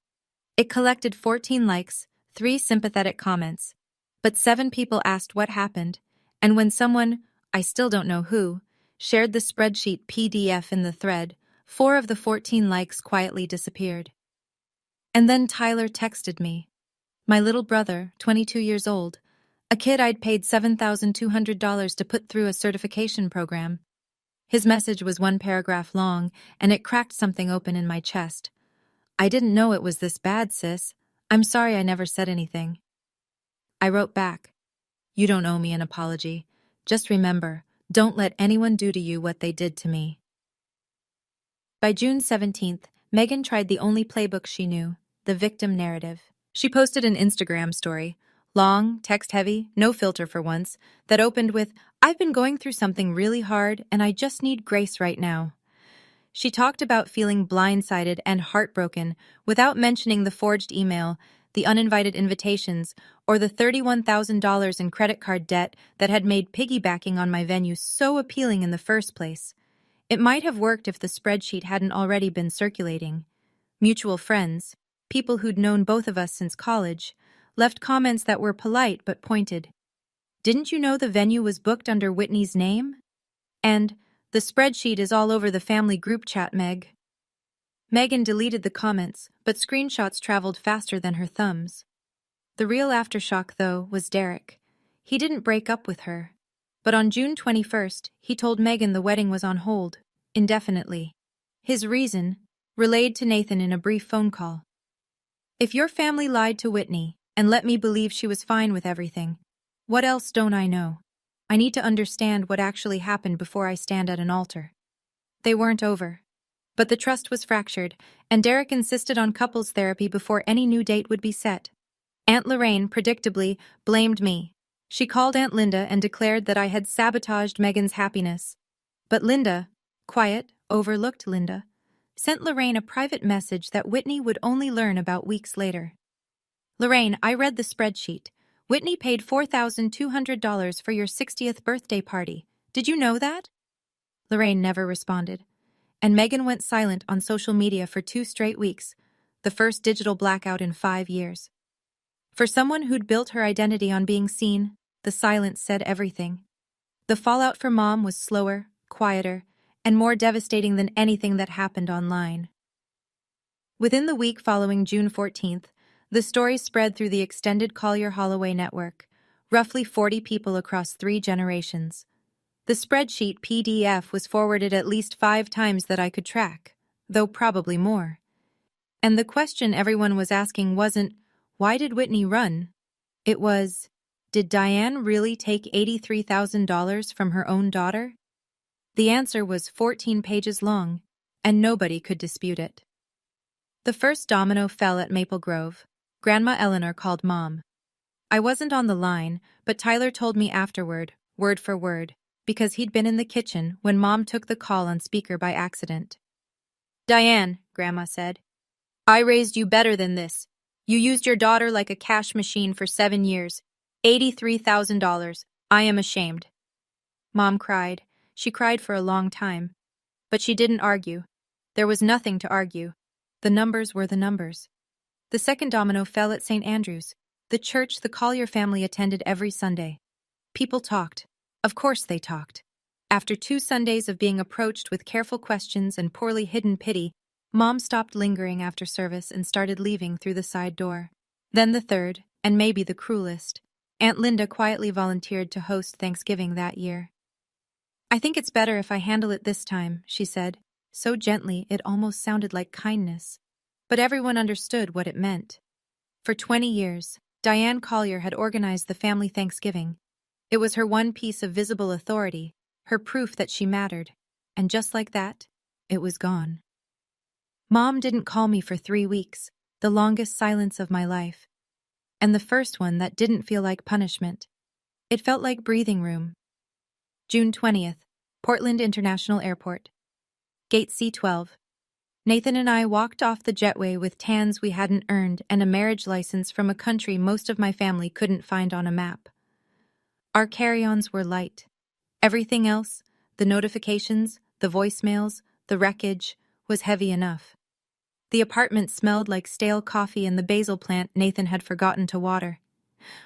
It collected 14 likes, 3 sympathetic comments. But 7 people asked what happened, and when someone, I still don't know who, shared the spreadsheet PDF in the thread, 4 of the 14 likes quietly disappeared. And then Tyler texted me. My little brother, 22 years old, a kid I'd paid $7,200 to put through a certification program. His message was 1 paragraph long, and it cracked something open in my chest. I didn't know it was this bad, sis. I'm sorry I never said anything. I wrote back. You don't owe me an apology. Just remember, don't let anyone do to you what they did to me. By June 17th, Megan tried the only playbook she knew, the victim narrative. She posted an Instagram story, long, text-heavy, no filter for once, that opened with, I've been going through something really hard and I just need grace right now. She talked about feeling blindsided and heartbroken without mentioning the forged email, the uninvited invitations, or the $31,000 in credit card debt that had made piggybacking on my venue so appealing in the first place. It might have worked if the spreadsheet hadn't already been circulating. Mutual friends, people who'd known both of us since college, left comments that were polite but pointed. Didn't you know the venue was booked under Whitney's name? And, the spreadsheet is all over the family group chat, Meg. Megan deleted the comments, but screenshots traveled faster than her thumbs. The real aftershock, though, was Derek. He didn't break up with her. But on June 21st, he told Megan the wedding was on hold, indefinitely. His reason, relayed to Nathan in a brief phone call. If your family lied to Whitney and let me believe she was fine with everything, what else don't I know? I need to understand what actually happened before I stand at an altar. They weren't over. But the trust was fractured, and Derek insisted on couples therapy before any new date would be set. Aunt Lorraine, predictably, blamed me. She called Aunt Linda and declared that I had sabotaged Megan's happiness. But Linda, quiet, overlooked Linda, sent Lorraine a private message that Whitney would only learn about weeks later. Lorraine, I read the spreadsheet. Whitney paid $4,200 for your 60th birthday party. Did you know that? Lorraine never responded. And Megan went silent on social media for 2 straight weeks, the first digital blackout in 5 years. For someone who'd built her identity on being seen, the silence said everything. The fallout for Mom was slower, quieter, and more devastating than anything that happened online. Within the week following June 14th, the story spread through the extended Collier Holloway network, roughly 40 people across 3 generations. The spreadsheet PDF was forwarded at least 5 times that I could track, though probably more. And the question everyone was asking wasn't, why did Whitney run? It was, did Diane really take $83,000 from her own daughter? The answer was 14 pages long, and nobody could dispute it. The first domino fell at Maple Grove. Grandma Eleanor called Mom. I wasn't on the line, but Tyler told me afterward, word for word, because he'd been in the kitchen when Mom took the call on speaker by accident. "Diane," Grandma said, "I raised you better than this. You used your daughter like a cash machine for 7 years. $83,000. I am ashamed." Mom cried. She cried for a long time. But she didn't argue. There was nothing to argue. The numbers were the numbers. The second domino fell at St. Andrew's, the church the Collier family attended every Sunday. People talked. Of course they talked. After 2 Sundays of being approached with careful questions and poorly hidden pity, Mom stopped lingering after service and started leaving through the side door. Then the third, and maybe the cruelest, Aunt Linda quietly volunteered to host Thanksgiving that year. "I think it's better if I handle it this time," she said, so gently it almost sounded like kindness. But everyone understood what it meant. For 20 years, Diane Collier had organized the family Thanksgiving. It was her one piece of visible authority, her proof that she mattered, and just like that, it was gone. Mom didn't call me for 3 weeks, the longest silence of my life. And the first one that didn't feel like punishment. It felt like breathing room. June 20th, Portland International Airport. Gate C12. Nathan and I walked off the jetway with tans we hadn't earned and a marriage license from a country most of my family couldn't find on a map. Our carry-ons were light. Everything else, the notifications, the voicemails, the wreckage, was heavy enough. The apartment smelled like stale coffee and the basil plant Nathan had forgotten to water.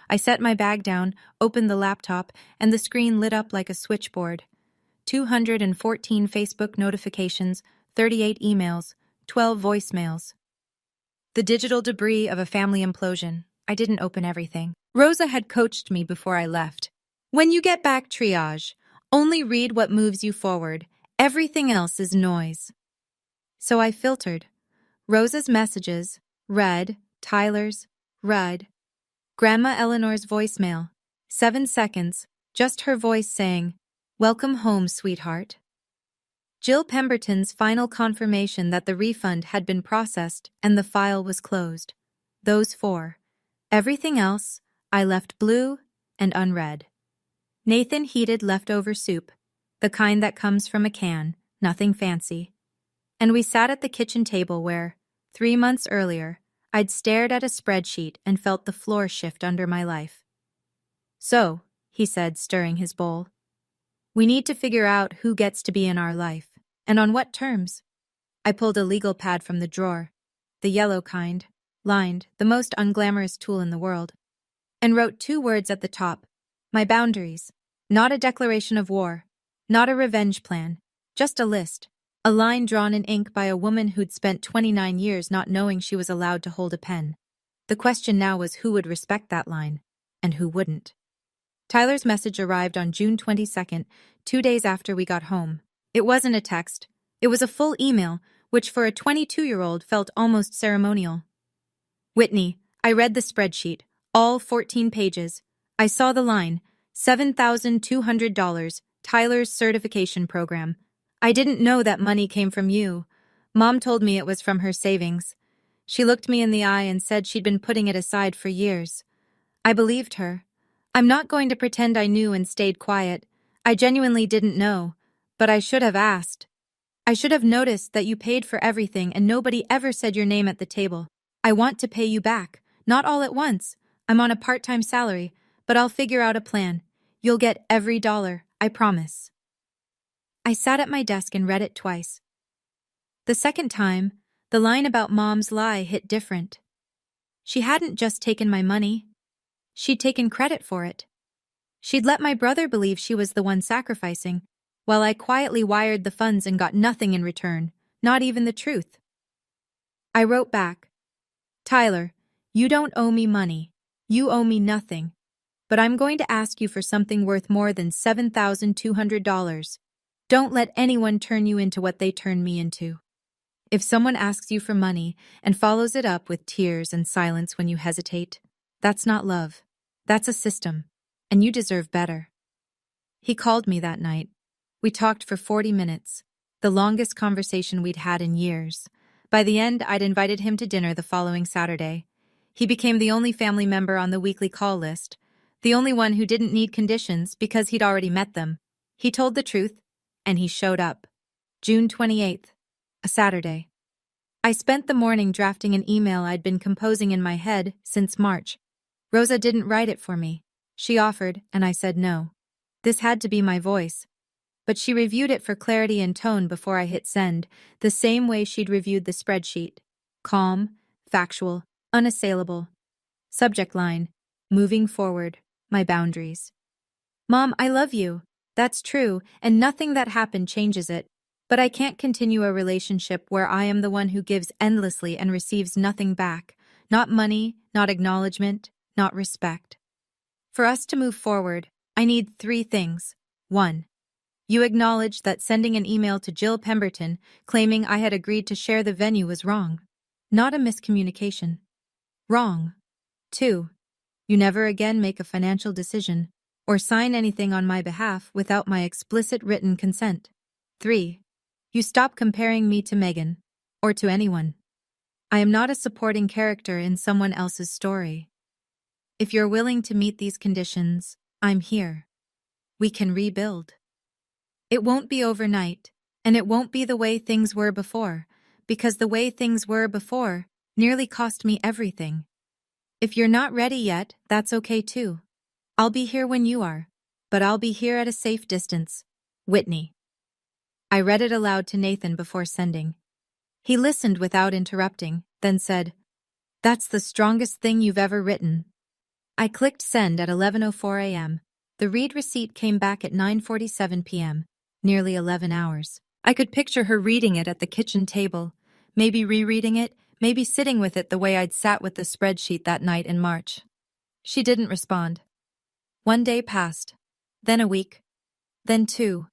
I set my bag down, opened the laptop, and the screen lit up like a switchboard. 214 Facebook notifications, 38 emails, 12 voicemails. The digital debris of a family implosion. I didn't open everything. Rosa had coached me before I left. When you get back, triage. Only read what moves you forward. Everything else is noise. So I filtered. Rosa's messages, read. Tyler's, read. Grandma Eleanor's voicemail. 7 seconds, just her voice saying, "Welcome home, sweetheart." Jill Pemberton's final confirmation that the refund had been processed and the file was closed. Those 4. Everything else, I left blue and unread. Nathan heated leftover soup, the kind that comes from a can, nothing fancy. And we sat at the kitchen table where, 3 months earlier, I'd stared at a spreadsheet and felt the floor shift under my life. "So," he said, stirring his bowl, "we need to figure out who gets to be in our life, and on what terms." I pulled a legal pad from the drawer, the yellow kind, lined, the most unglamorous tool in the world, and wrote 2 words at the top, my boundaries, not a declaration of war, not a revenge plan, just a list. A line drawn in ink by a woman who'd spent 29 years not knowing she was allowed to hold a pen. The question now was who would respect that line, and who wouldn't. Tyler's message arrived on June 22nd, 2 days after we got home. It wasn't a text. It was a full email, which for a 22-year-old felt almost ceremonial. "Whitney, I read the spreadsheet, all 14 pages. I saw the line, $7,200, Tyler's certification program. I didn't know that money came from you. Mom told me it was from her savings. She looked me in the eye and said she'd been putting it aside for years. I believed her. I'm not going to pretend I knew and stayed quiet. I genuinely didn't know, but I should have asked. I should have noticed that you paid for everything and nobody ever said your name at the table. I want to pay you back, not all at once. I'm on a part-time salary, but I'll figure out a plan. You'll get every dollar, I promise." I sat at my desk and read it twice. The second time, the line about Mom's lie hit different. She hadn't just taken my money. She'd taken credit for it. She'd let my brother believe she was the one sacrificing, while I quietly wired the funds and got nothing in return, not even the truth. I wrote back, "Tyler, you don't owe me money. You owe me nothing. but I'm going to ask you for something worth more than $7,200. Don't let anyone turn you into what they turned me into. If someone asks you for money and follows it up with tears and silence when you hesitate, that's not love. That's a system, and you deserve better. He called me that night. We talked for 40 minutes, the longest conversation we'd had in years. By the end, I'd invited him to dinner the following Saturday. He became the only family member on the weekly call list, the only one who didn't need conditions because he'd already met them. He told the truth, and he showed up. June 28th, a Saturday. I spent the morning drafting an email I'd been composing in my head since March. Rosa didn't write it for me. She offered, and I said no. This had to be my voice. But she reviewed it for clarity and tone before I hit send, the same way she'd reviewed the spreadsheet. Calm, factual, unassailable. Subject line: moving forward, my boundaries. Mom, I love you. That's true, and nothing that happened changes it. But I can't continue a relationship where I am the one who gives endlessly and receives nothing back. Not money, not acknowledgement, not respect. For us to move forward, I need 3 things. 1. You acknowledge that sending an email to Jill Pemberton claiming I had agreed to share the venue was wrong. Not a miscommunication. Wrong. 2. You never again make a financial decision or sign anything on my behalf without my explicit written consent. 3. You stop comparing me to Megan, or to anyone. I am not a supporting character in someone else's story. If you're willing to meet these conditions, I'm here. We can rebuild. It won't be overnight, and it won't be the way things were before, because the way things were before nearly cost me everything. If you're not ready yet, that's okay too. I'll be here when you are, but I'll be here at a safe distance. Whitney. I read it aloud to Nathan before sending. He listened without interrupting, then said, "That's the strongest thing you've ever written." I clicked send at 11:04 a.m. The read receipt came back at 9:47 p.m., nearly 11 hours. I could picture her reading it at the kitchen table, maybe rereading it, maybe sitting with it the way I'd sat with the spreadsheet that night in March. She didn't respond. 1 day passed, then a week, then 2.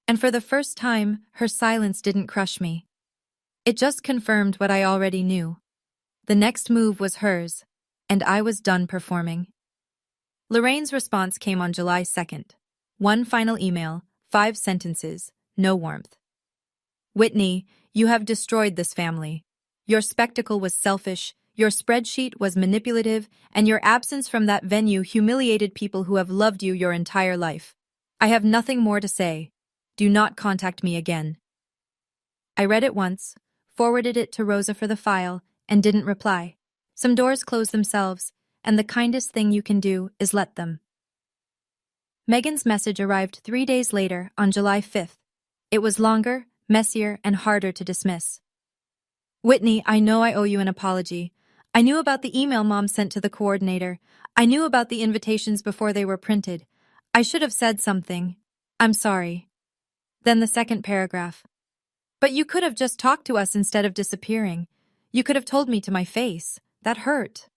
And for the first time, her silence didn't crush me. It just confirmed what I already knew. The next move was hers, and I was done performing. Lorraine's response came on July 2nd. 1 final email, 5 sentences, no warmth. Whitney, you have destroyed this family. Your spectacle was selfish, your spreadsheet was manipulative, and your absence from that venue humiliated people who have loved you your entire life. I have nothing more to say. Do not contact me again. I read it once, forwarded it to Rosa for the file, and didn't reply. Some doors close themselves, and the kindest thing you can do is let them. Megan's message arrived 3 days later, on July 5th. It was longer, messier, and harder to dismiss. Whitney, I know I owe you an apology. I knew about the email Mom sent to the coordinator. I knew about the invitations before they were printed. I should have said something. I'm sorry. Then the second paragraph. But you could have just talked to us instead of disappearing. You could have told me to my face. That hurt.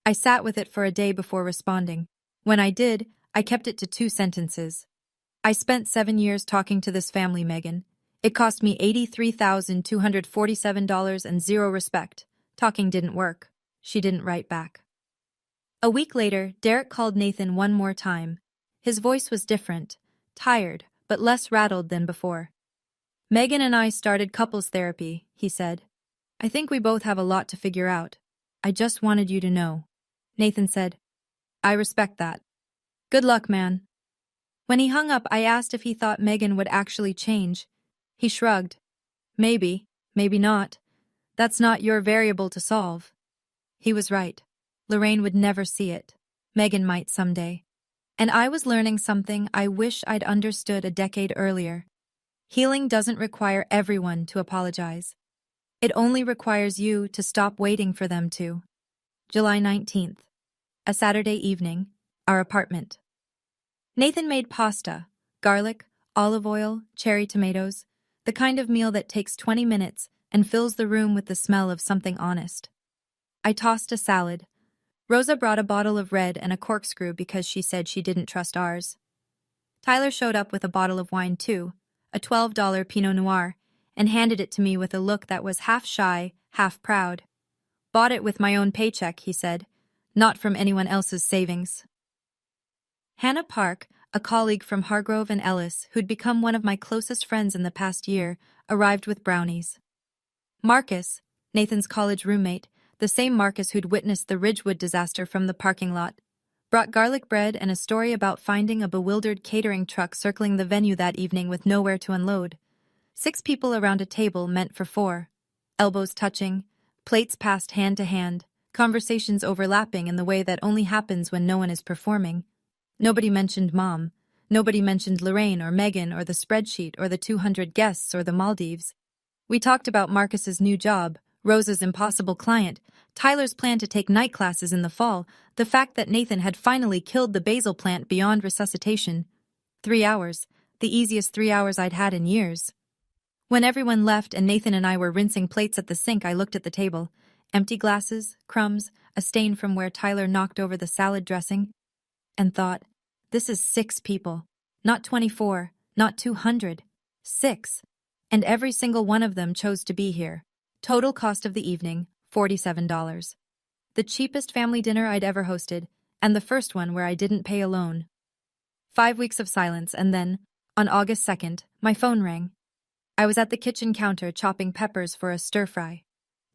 I sat with it for a day before responding. When I did, I kept it to 2 sentences. I spent 7 years talking to this family, Megan. It cost me $83,247 and 0 respect. Talking didn't work. She didn't write back. A week later, Derek called Nathan one more time. His voice was different, tired, but less rattled than before. Megan and I started couples therapy, he said. I think we both have a lot to figure out. I just wanted you to know. Nathan said, I respect that. Good luck, man. When he hung up, I asked if he thought Megan would actually change. He shrugged. Maybe, maybe not. That's not your variable to solve. He was right. Lorraine would never see it. Megan might someday. And I was learning something I wish I'd understood a decade earlier. Healing doesn't require everyone to apologize. It only requires you to stop waiting for them to. July 19th. A Saturday evening. Our apartment. Nathan made pasta, garlic, olive oil, cherry tomatoes, the kind of meal that takes 20 minutes and fills the room with the smell of something honest. I tossed a salad. Rosa brought a bottle of red and a corkscrew because she said she didn't trust ours. Tyler showed up with a bottle of wine too, a $12 Pinot Noir, and handed it to me with a look that was half shy, half proud. Bought it with my own paycheck, he said, not from anyone else's savings. Hannah Park, a colleague from Hargrove and Ellis who'd become one of my closest friends in the past year, arrived with brownies. Marcus, Nathan's college roommate, the same Marcus who'd witnessed the Ridgewood disaster from the parking lot, brought garlic bread and a story about finding a bewildered catering truck circling the venue that evening with nowhere to unload. 6 people around a table meant for 4. Elbows touching, plates passed hand to hand, conversations overlapping in the way that only happens when no one is performing. Nobody mentioned Mom. Nobody mentioned Lorraine or Megan or the spreadsheet or the 200 guests or the Maldives. We talked about Marcus's new job, Rosa's impossible client, Tyler's plan to take night classes in the fall, the fact that Nathan had finally killed the basil plant beyond resuscitation. 3 hours, the easiest 3 hours I'd had in years. When everyone left and Nathan and I were rinsing plates at the sink, I looked at the table. Empty glasses, crumbs, a stain from where Tyler knocked over the salad dressing, and thought, this is 6 people. Not 24, not 200. 6. And every single one of them chose to be here. Total cost of the evening, $47. The cheapest family dinner I'd ever hosted, and the first one where I didn't pay alone. 5 weeks of silence, and then, on August 2nd, my phone rang. I was at the kitchen counter chopping peppers for a stir-fry.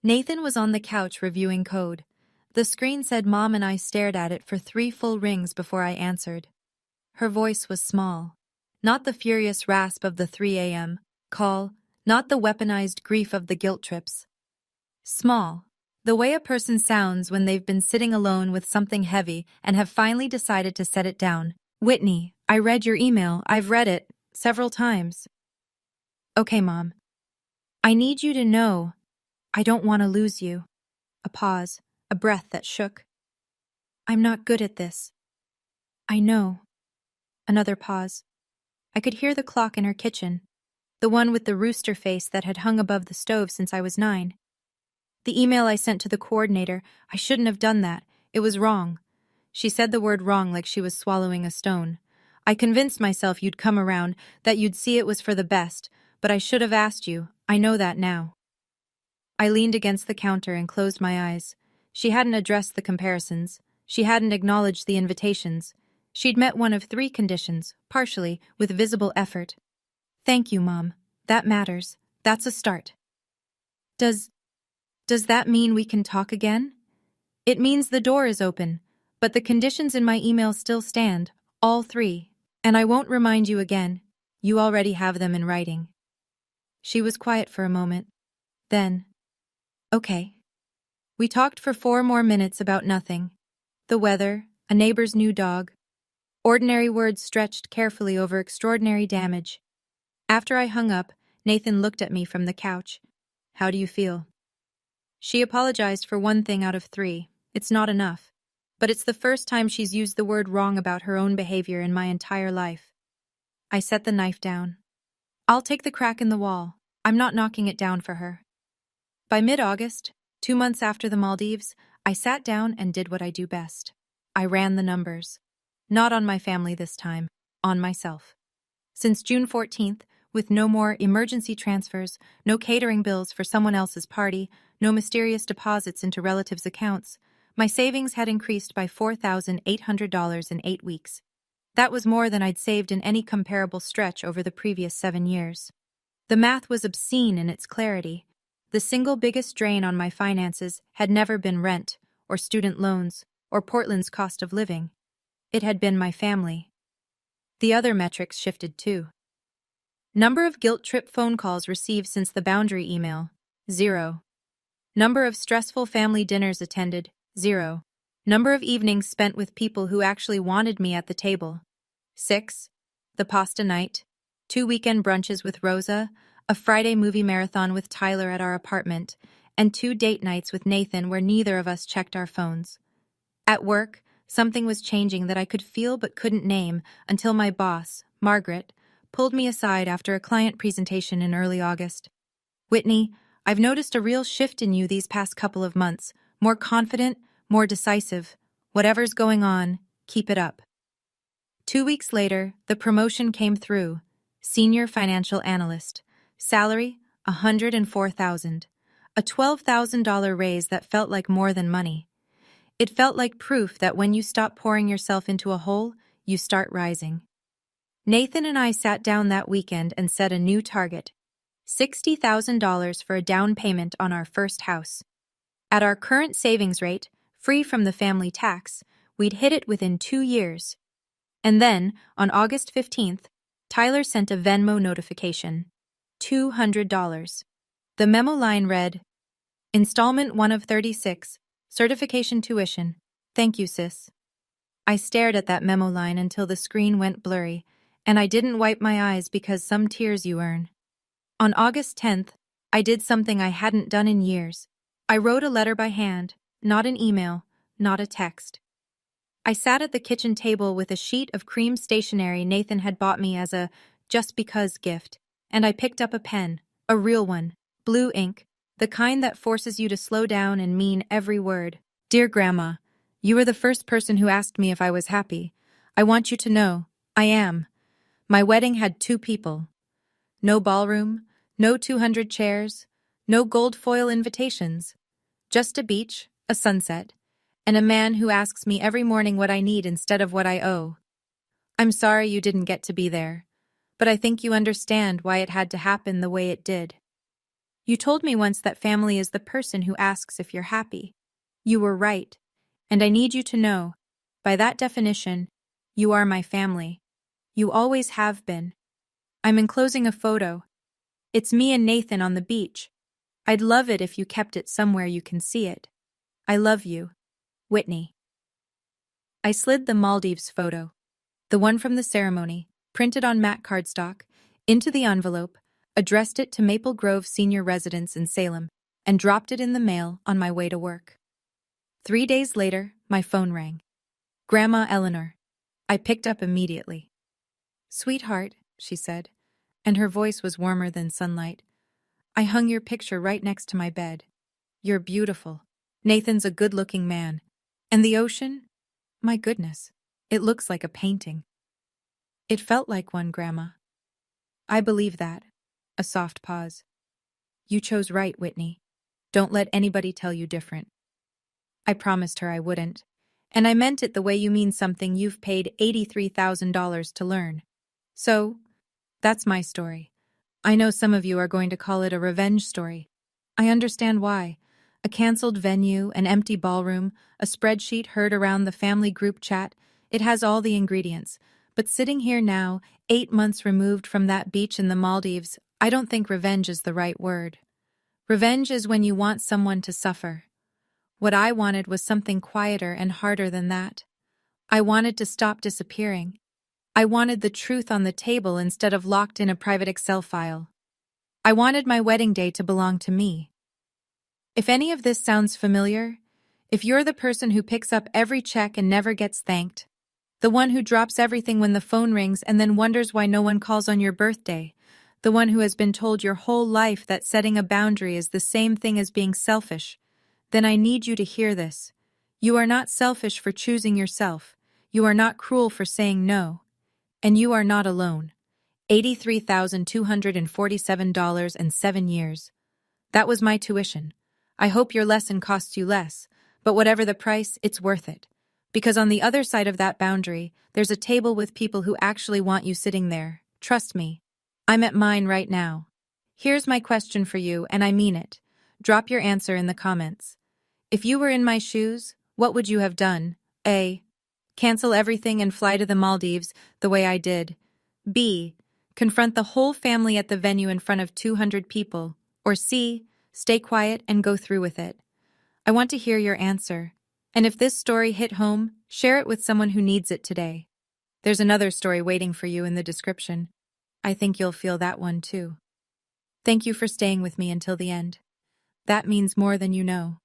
Nathan was on the couch reviewing code. The screen said Mom, and I stared at it for 3 full rings before I answered. Her voice was small. Not the furious rasp of the 3 a.m. call, not the weaponized grief of the guilt trips. Small. The way a person sounds when they've been sitting alone with something heavy and have finally decided to set it down. Whitney, I read your email. I've read it several times. Okay, Mom. I need you to know I don't want to lose you. A pause, a breath that shook. I'm not good at this. I know. Another pause. I could hear the clock in her kitchen, the one with the rooster face that had hung above the stove since I was 9. The email I sent to the coordinator, I shouldn't have done that. It was wrong. She said the word wrong like she was swallowing a stone. I convinced myself you'd come around, that you'd see it was for the best, but I should have asked you. I know that now. I leaned against the counter and closed my eyes. She hadn't addressed the comparisons. She hadn't acknowledged the invitations. She'd met one of 3 conditions, partially, with visible effort. Thank you, Mom. That matters. That's a start. Does that mean we can talk again? It means the door is open, but the conditions in my email still stand, all 3, and I won't remind you again. You already have them in writing. She was quiet for a moment. Then, okay. We talked for 4 more minutes about nothing. The weather, a neighbor's new dog. Ordinary words stretched carefully over extraordinary damage. After I hung up, Nathan looked at me from the couch. How do you feel? She apologized for 1 thing out of 3. It's not enough. But it's the first time she's used the word wrong about her own behavior in my entire life. I set the knife down. I'll take the crack in the wall. I'm not knocking it down for her. By mid-August, 2 months after the Maldives, I sat down and did what I do best. I ran the numbers. Not on my family this time, on myself. Since June 14th, with no more emergency transfers, no catering bills for someone else's party, no mysterious deposits into relatives' accounts, my savings had increased by $4,800 in 8 weeks. That was more than I'd saved in any comparable stretch over the previous 7 years. The math was obscene in its clarity. The single biggest drain on my finances had never been rent, or student loans, or Portland's cost of living. It had been my family. The other metrics shifted too. Number of guilt trip phone calls received since the boundary email, 0. Number of stressful family dinners attended, 0. Number of evenings spent with people who actually wanted me at the table, 6. The pasta night, 2 weekend brunches with Rosa, a Friday movie marathon with Tyler at our apartment, and 2 date nights with Nathan where neither of us checked our phones. At work, something was changing that I could feel but couldn't name until my boss, Margaret, pulled me aside after a client presentation in early August. Whitney, I've noticed a real shift in you these past couple of months. More confident, more decisive, Whatever's going on, keep it up. 2 weeks later, the promotion came through. Senior financial analyst. Salary, $104,000. A $12,000 raise that felt like more than money. It felt like proof that when you stop pouring yourself into a hole, you start rising. Nathan and I sat down that weekend and set a new target. $60,000 for a down payment on our first house. At our current savings rate, free from the family tax, we'd hit it within 2 years. And then, on August 15th, Tyler sent a Venmo notification. $200. The memo line read, Installment 1 of 36, certification tuition. Thank you, sis. I stared at that memo line until the screen went blurry, and I didn't wipe my eyes because some tears you earn. On August 10th, I did something I hadn't done in years. I wrote a letter by hand, not an email, not a text. I sat at the kitchen table with a sheet of cream stationery Nathan had bought me as a just because gift, and I picked up a pen, a real one, blue ink, the kind that forces you to slow down and mean every word. Dear Grandma, you were the first person who asked me if I was happy. I want you to know, I am. My wedding had 2 people. No ballroom, no 200 chairs, no gold foil invitations. Just a beach, a sunset, and a man who asks me every morning what I need instead of what I owe. I'm sorry you didn't get to be there, but I think you understand why it had to happen the way it did. You told me once that family is the person who asks if you're happy. You were right, and I need you to know, by that definition, you are my family. You always have been. I'm enclosing a photo. It's me and Nathan on the beach. I'd love it if you kept it somewhere you can see it. I love you. Whitney. I slid the Maldives photo, the one from the ceremony, printed on matte cardstock, into the envelope, addressed it to Maple Grove Senior Residence in Salem, and dropped it in the mail on my way to work. 3 days later, my phone rang. Grandma Eleanor. I picked up immediately. Sweetheart, she said, and her voice was warmer than sunlight. I hung your picture right next to my bed. You're beautiful. Nathan's a good-looking man. And the ocean? My goodness, it looks like a painting. It felt like one, Grandma. I believe that. A soft pause. You chose right, Whitney. Don't let anybody tell you different. I promised her I wouldn't. And I meant it the way you mean something you've paid $83,000 to learn. So, that's my story. I know some of you are going to call it a revenge story. I understand why. A canceled venue, an empty ballroom, a spreadsheet heard around the family group chat. It has all the ingredients. But sitting here now, 8 months removed from that beach in the Maldives, I don't think revenge is the right word. Revenge is when you want someone to suffer. What I wanted was something quieter and harder than that. I wanted to stop disappearing. I wanted the truth on the table instead of locked in a private Excel file. I wanted my wedding day to belong to me. If any of this sounds familiar, if you're the person who picks up every check and never gets thanked, the one who drops everything when the phone rings and then wonders why no one calls on your birthday, the one who has been told your whole life that setting a boundary is the same thing as being selfish, then I need you to hear this. You are not selfish for choosing yourself. You are not cruel for saying no. And you are not alone. $83,247 and 7 years. That was my tuition. I hope your lesson costs you less, but whatever the price, it's worth it. Because on the other side of that boundary, there's a table with people who actually want you sitting there. Trust me. I'm at mine right now. Here's my question for you, and I mean it. Drop your answer in the comments. If you were in my shoes, what would you have done? A. Cancel everything and fly to the Maldives the way I did. B. Confront the whole family at the venue in front of 200 people. Or C. Stay quiet and go through with it. I want to hear your answer. And if this story hit home, share it with someone who needs it today. There's another story waiting for you in the description. I think you'll feel that one too. Thank you for staying with me until the end. That means more than you know.